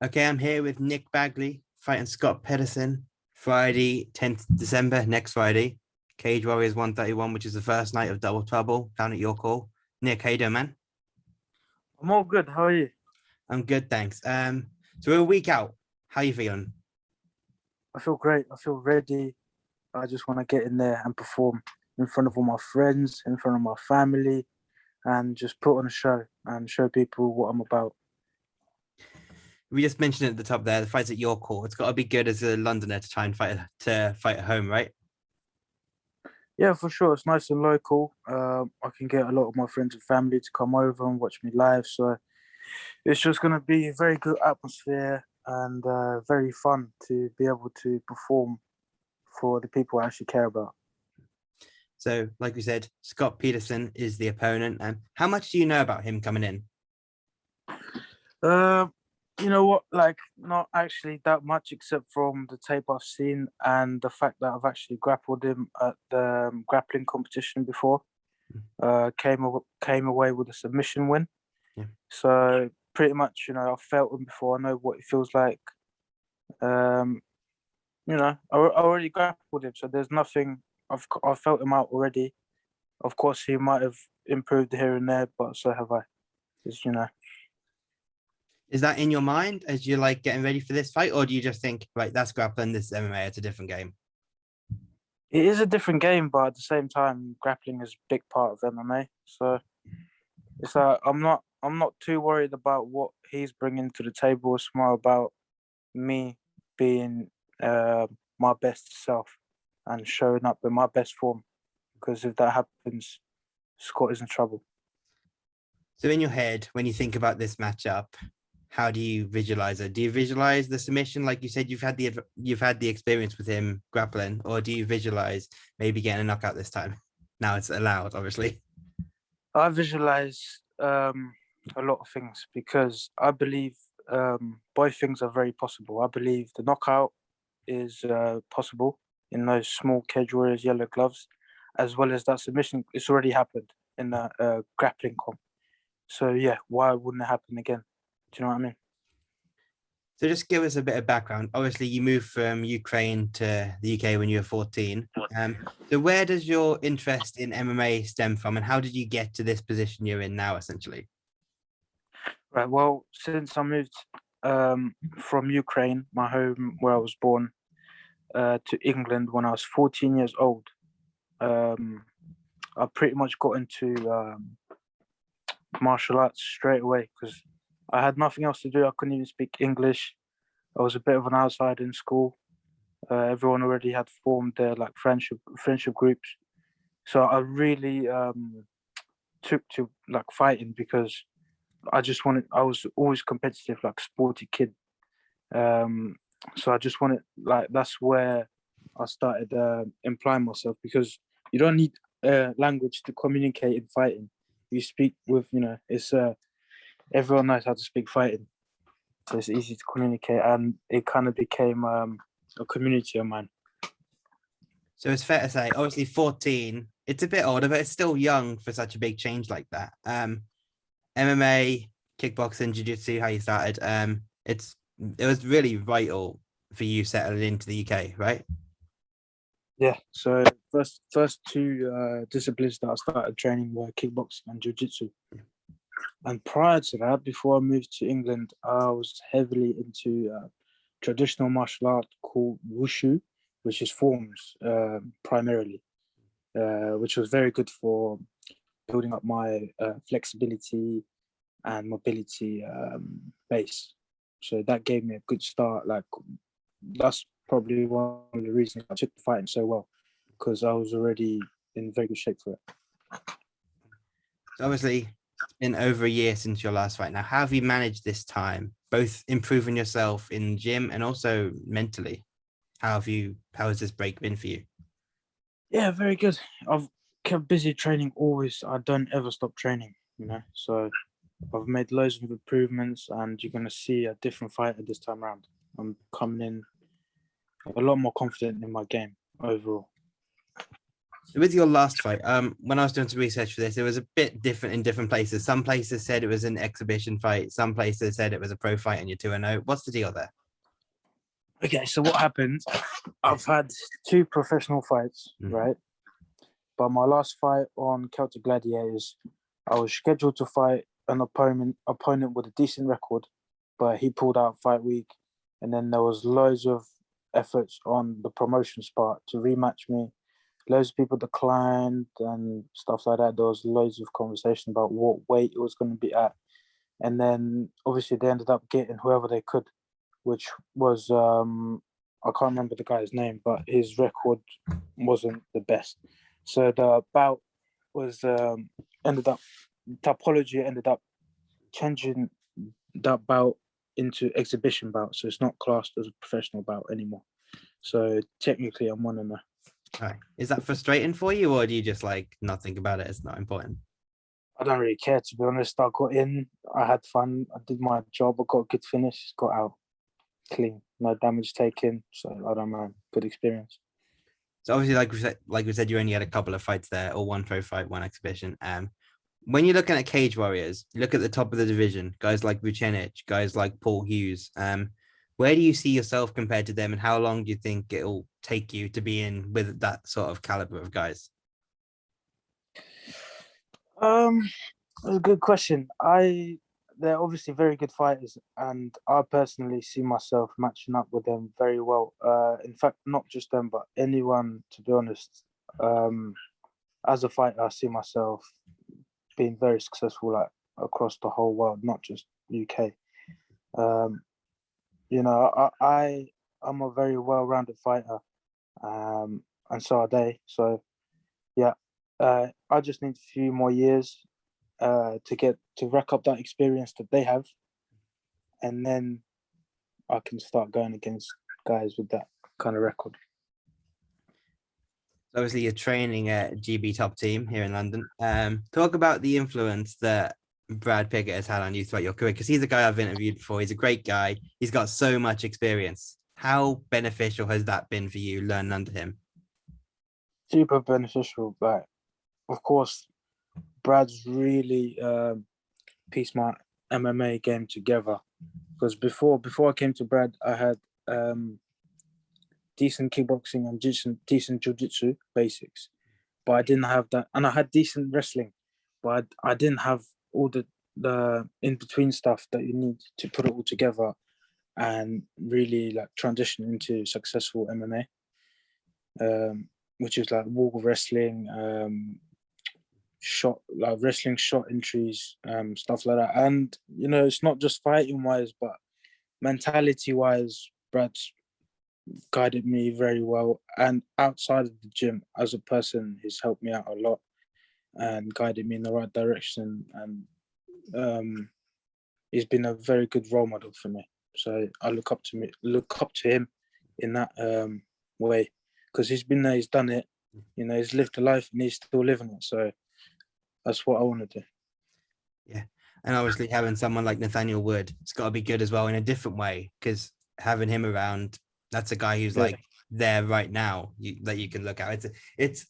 Okay, I'm here with Nik Bagley fighting Scott Pedersen Friday, 10th December, next Friday. Cage Warriors 131, which is the first night of Double Trouble down at your call. Nick, how you doing, man? I'm all good. How are you? I'm good, thanks. So we're a week out. How you feeling? I feel great. I feel ready. I just want to get in there and perform in front of all my friends, in front of my family, and just put on a show and show people what I'm about. We just mentioned it at the top there, the fight's at your call. It's got to be good as a Londoner to try and fight at home, right? Yeah, for sure. It's nice and local. I can get a lot of my friends and family to come over and watch me live. So it's just going to be a very good atmosphere and very fun to be able to perform for the people I actually care about. So, like we said, Scott Peterson is the opponent. And how much do you know about him coming in? Uh, you know what? Like, not actually that much, except from the tape I've seen and the fact that I've actually grappled him at the grappling competition before. Came away with a submission win. Yeah. So pretty much, I've felt him before. I know what it feels like. Um, I already grappled him, so there's nothing. I've felt him out already. Of course, he might have improved here and there, but so have I. Just Is that in your mind as you're like getting ready for this fight, or do you just think, right, that's grappling, this is MMA, it's a different game? it is a different game, but at the same time, grappling is a big part of MMA. So it's I'm not too worried about what he's bringing to the table. It's more about me being my best self and showing up in my best form. Because if that happens, Scott is in trouble. So in your head, when you think about this matchup, how do you visualize it? Do you visualize the submission, like you said, you've had the experience with him grappling, or do you visualize maybe getting a knockout this time? Now it's allowed, obviously. I visualize a lot of things because I believe both things are very possible. I believe the knockout is possible in those small Cage Warriors yellow gloves, as well as that submission. It's already happened in the grappling comp. So yeah, why wouldn't it happen again? Do you know what I mean? So just give us a bit of background. Obviously, you moved from Ukraine to the UK when you were 14. So where does your interest in MMA stem from, and how did you get to this position you're in now, essentially? Right. Well, since I moved from Ukraine, my home where I was born, to England when I was 14 years old, um, I pretty much got into martial arts straight away because I had nothing else to do. I couldn't even speak English. I was a bit of an outsider in school. Everyone already had formed their like friendship groups, so I really took to like fighting because I just wanted. I was always competitive, like sporty kid. Um, so I just wanted like that's where I started implying myself because you don't need language to communicate in fighting. You speak with it's everyone knows how to speak fighting, so it's easy to communicate, and it kind of became a community of mine. So it's fair to say, obviously 14, it's a bit older, but it's still young for such a big change like that. MMA, kickboxing, jiu-jitsu, how you started. It was really vital for you settling into the UK, right? Yeah. So first two disciplines that I started training were kickboxing and jiu-jitsu. And prior to that, before I moved to England, I was heavily into traditional martial art called wushu, which is forms primarily, which was very good for building up my flexibility and mobility base. So that gave me a good start. Like that's probably one of the reasons I took the fighting so well because I was already in very good shape for it. So obviously, it's been over a year since your last fight. Now, how have you managed this time, both improving yourself in gym and also mentally? How has this break been for you? Yeah, very good. I've kept busy training always. I don't ever stop training, So I've made loads of improvements, and you're gonna see a different fighter this time around. I'm coming in a lot more confident in my game overall. With your last fight, when I was doing some research for this, it was a bit different in different places. Some places said it was an exhibition fight. Some places said it was a pro fight and you're 2-0. What's the deal there? Okay, so what happened? I've had 2 professional fights, right? But my last fight on Celtic Gladiators, I was scheduled to fight an opponent with a decent record, but he pulled out fight week. And then there was loads of efforts on the promotions part to rematch me. Loads of people declined and stuff like that. There was loads of conversation about what weight it was going to be at. And then obviously they ended up getting whoever they could, which was, I can't remember the guy's name, but his record wasn't the best. So the bout was Topology ended up changing that bout into exhibition bout, so it's not classed as a professional bout anymore. So technically, I'm 1-0. Right. Is that frustrating for you, or do you just like not think about it? It's not important. I don't really care, to be honest. I got in, I had fun, I did my job, I got a good finish, got out clean, no damage taken. So I don't mind. Good experience. So obviously, like we said, you only had a couple of fights there, or one pro fight, one exhibition. When you're looking at Cage Warriors, you look at the top of the division, guys like Vucenic, guys like Paul Hughes. Where do you see yourself compared to them, and how long do you think it'll take you to be in with that sort of caliber of guys? That's a good question. They're obviously very good fighters, and I personally see myself matching up with them very well. In fact, not just them, but anyone, to be honest. As a fighter, I see myself being very successful, like across the whole world, not just UK. You know, I'm a very well-rounded fighter, and so are they. So, yeah, I just need a few more years to rack up that experience that they have, and then I can start going against guys with that kind of record. Obviously, you're training at GB Top Team here in London. Talk about the influence that Brad Pickett has had on you throughout your career, because he's a guy I've interviewed before. He's a great guy. He's got so much experience. How beneficial has that been for you learning under him? Super beneficial. Like, of course, Brad's really pieced my MMA game together. Because before I came to Brad, I had decent kickboxing and decent jiu-jitsu basics, but I didn't have that. And I had decent wrestling, but I didn't have all the in-between stuff that you need to put it all together and really like transition into successful MMA, which is like wall wrestling, wrestling shot entries, stuff like that. And you know, it's not just fighting wise, but mentality wise, Brad's guided me very well. And outside of the gym, as a person, he's helped me out a lot and guided me in the right direction. And he's been a very good role model for me. So I look up to him in that way, because he's been there, he's done it. You know, he's lived a life and he's still living it. So that's what I want to do. Yeah. And obviously having someone like Nathaniel Wood, it's got to be good as well in a different way, because having him around, that's a guy who's like there right now that you can look at. It's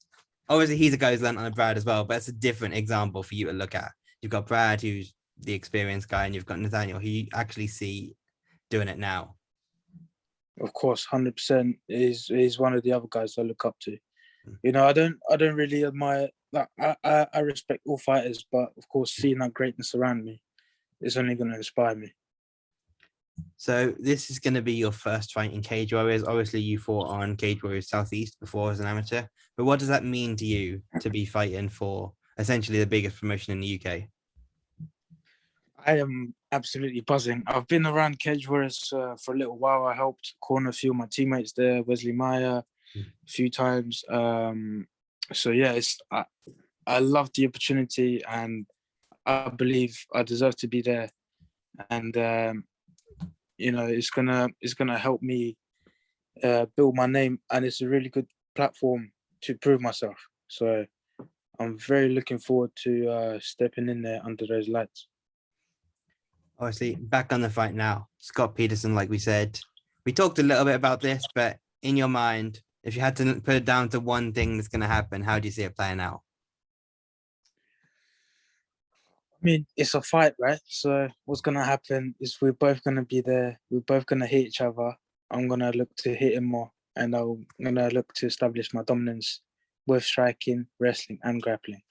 obviously he's a guy who's learned on Brad as well, but it's a different example for you to look at. You've got Brad, who's the experienced guy, and you've got Nathaniel, who you actually see doing it now. Of course, 100% is one of the other guys I look up to. You know, I don't really admire. Like, I respect all fighters, but of course, seeing that greatness around me is only going to inspire me. So this is going to be your first fight in Cage Warriors. Obviously, you fought on Cage Warriors Southeast before as an amateur, but what does that mean to you to be fighting for essentially the biggest promotion in the UK? I am absolutely buzzing. I've been around Cage Warriors for a little while. I helped corner a few of my teammates there, Wesley Meyer, a few times. So yeah, I love the opportunity, and I believe I deserve to be there. And you know, it's gonna help me build my name, and it's a really good platform to prove myself. So I'm very looking forward to stepping in there under those lights. Obviously, back on the fight now, Scott Peterson, like we said, we talked a little bit about this, but in your mind, If you had to put it down to one thing that's going to happen, how do you see it playing out? I mean, it's a fight, right? So what's gonna happen is we're both gonna be there. We're both gonna hit each other. I'm gonna look to hit him more, and I'm gonna look to establish my dominance with striking, wrestling, and grappling.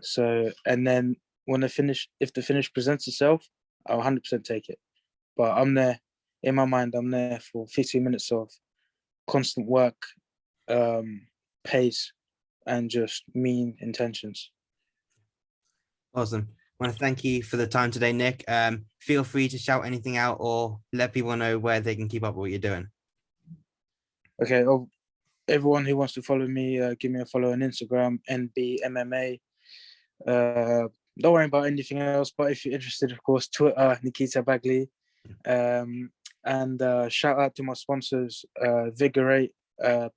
So, and then when if the finish presents itself, I'll 100% take it. But I'm there in my mind. I'm there for 15 minutes of constant work, pace, and just mean intentions. Awesome. I want to thank you for the time today, Nik. Feel free to shout anything out or let people know where they can keep up with what you're doing. Okay. Oh, everyone who wants to follow me, give me a follow on Instagram, NBMMA. Don't worry about anything else, but if you're interested, of course, Twitter, Nikita Bagley. And shout out to my sponsors, Vigorate,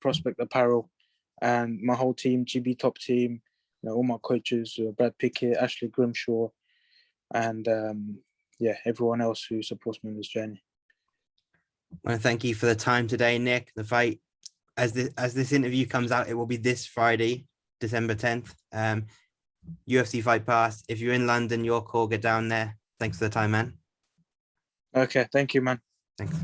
Prospect Apparel, and my whole team, GB Top Team, all my coaches, Brad Pickett, Ashley Grimshaw, and everyone else who supports me on this journey. I want to thank you for the time today, Nik. The fight, as this interview comes out, it will be this Friday, December 10th. UFC Fight Pass. If you're in London, York, or get down there. Thanks for the time, man. Okay, thank you, man. Thanks.